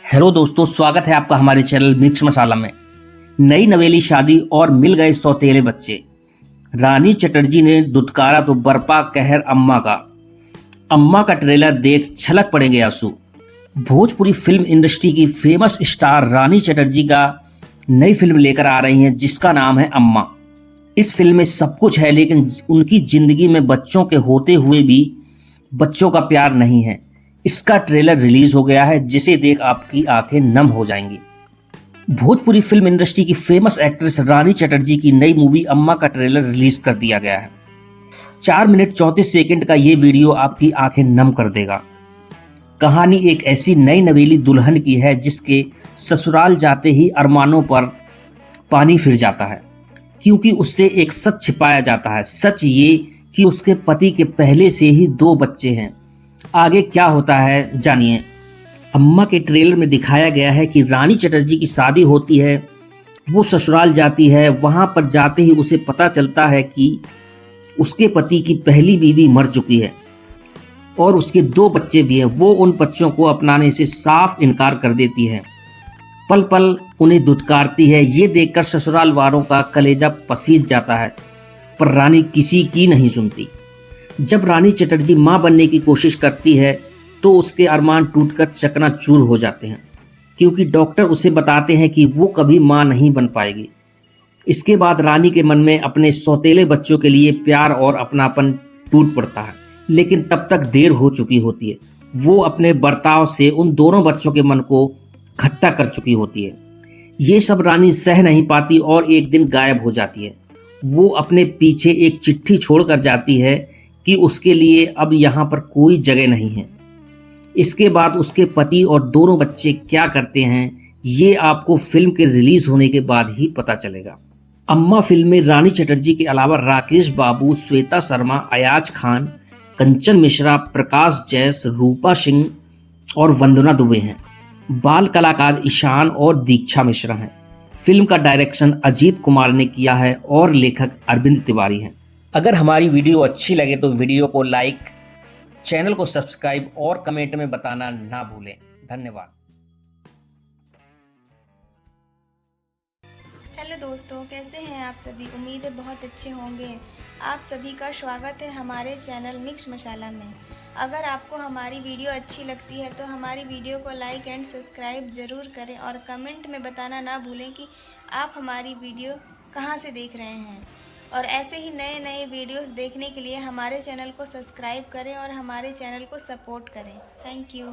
Hello दोस्तों, स्वागत है आपका हमारे चैनल मिक्स मसाला में। नई नवेली शादी और मिल गए सौतेले बच्चे। रानी चटर्जी ने दुत्कारा तो बरपा कहर अम्मा का। अम्मा का ट्रेलर देख छलक पड़ेंगे आंसू। भोजपुरी फिल्म इंडस्ट्री की फेमस स्टार रानी चटर्जी का नई फिल्म लेकर आ रही हैं जिसका नाम है अम्मा। इस फिल्म में सब कुछ है, लेकिन उनकी जिंदगी में बच्चों के होते हुए भी बच्चों का प्यार नहीं है। इसका ट्रेलर रिलीज हो गया है जिसे देख आपकी आंखें नम हो जाएंगी। भोजपुरी फिल्म इंडस्ट्री की फेमस एक्ट्रेस रानी चटर्जी की नई मूवी अम्मा का ट्रेलर रिलीज कर दिया गया है। 4 मिनट 34 सेकंड का ये वीडियो आपकी आंखें नम कर देगा। कहानी एक ऐसी नई नवेली दुल्हन की है जिसके ससुराल जाते ही अरमानों पर पानी फिर जाता है, क्योंकि उससे एक सच छिपाया जाता है। सच ये कि उसके पति के पहले से ही 2 बच्चे हैं। आगे क्या होता है जानिए। अम्मा के ट्रेलर में दिखाया गया है कि रानी चटर्जी की शादी होती है, वो ससुराल जाती है। वहां पर जाते ही उसे पता चलता है कि उसके पति की पहली बीवी मर चुकी है और उसके 2 बच्चे भी हैं। वो उन बच्चों को अपनाने से साफ इनकार कर देती है, पल पल उन्हें दुत्कारती है। ये देखकर ससुराल वालों का कलेजा पसीज जाता है, पर रानी किसी की नहीं सुनती। जब रानी चटर्जी मां बनने की कोशिश करती है तो उसके अरमान टूटकर चकनाचूर हो जाते हैं, क्योंकि डॉक्टर उसे बताते हैं कि वो कभी मां नहीं बन पाएगी। इसके बाद रानी के मन में अपने सौतेले बच्चों के लिए प्यार और अपनापन टूट पड़ता है, लेकिन तब तक देर हो चुकी होती है। वो अपने बर्ताव से उन दोनों बच्चों के मन को खट्टा कर चुकी होती है। ये सब रानी सह नहीं पाती और एक दिन गायब हो जाती है। वो अपने पीछे एक चिट्ठी छोड़कर जाती है कि उसके लिए अब यहाँ पर कोई जगह नहीं है। इसके बाद उसके पति और दोनों बच्चे क्या करते हैं ये आपको फिल्म के रिलीज होने के बाद ही पता चलेगा। अम्मा फिल्म में रानी चटर्जी के अलावा राकेश बाबू, श्वेता शर्मा, अयाज खान, कंचन मिश्रा, प्रकाश जैस, रूपा सिंह और वंदना दुबे हैं। बाल कलाकार ईशान और दीक्षा मिश्रा हैं। फिल्म का डायरेक्शन अजीत कुमार ने किया है और लेखक अरविंद तिवारी हैं। अगर हमारी वीडियो अच्छी लगे तो वीडियो को लाइक, चैनल को सब्सक्राइब और कमेंट में बताना ना भूलें। धन्यवाद। हेलो दोस्तों, कैसे हैं आप सभी। उम्मीद है बहुत अच्छे होंगे। आप सभी का स्वागत है हमारे चैनल मिक्स मसाला में। अगर आपको हमारी वीडियो अच्छी लगती है तो हमारी वीडियो को लाइक एंड सब्सक्राइब ज़रूर करें और कमेंट में बताना ना भूलें कि आप हमारी वीडियो कहां से देख रहे हैं। और ऐसे ही नए नए वीडियोस देखने के लिए हमारे चैनल को सब्सक्राइब करें और हमारे चैनल को सपोर्ट करें। Thank you.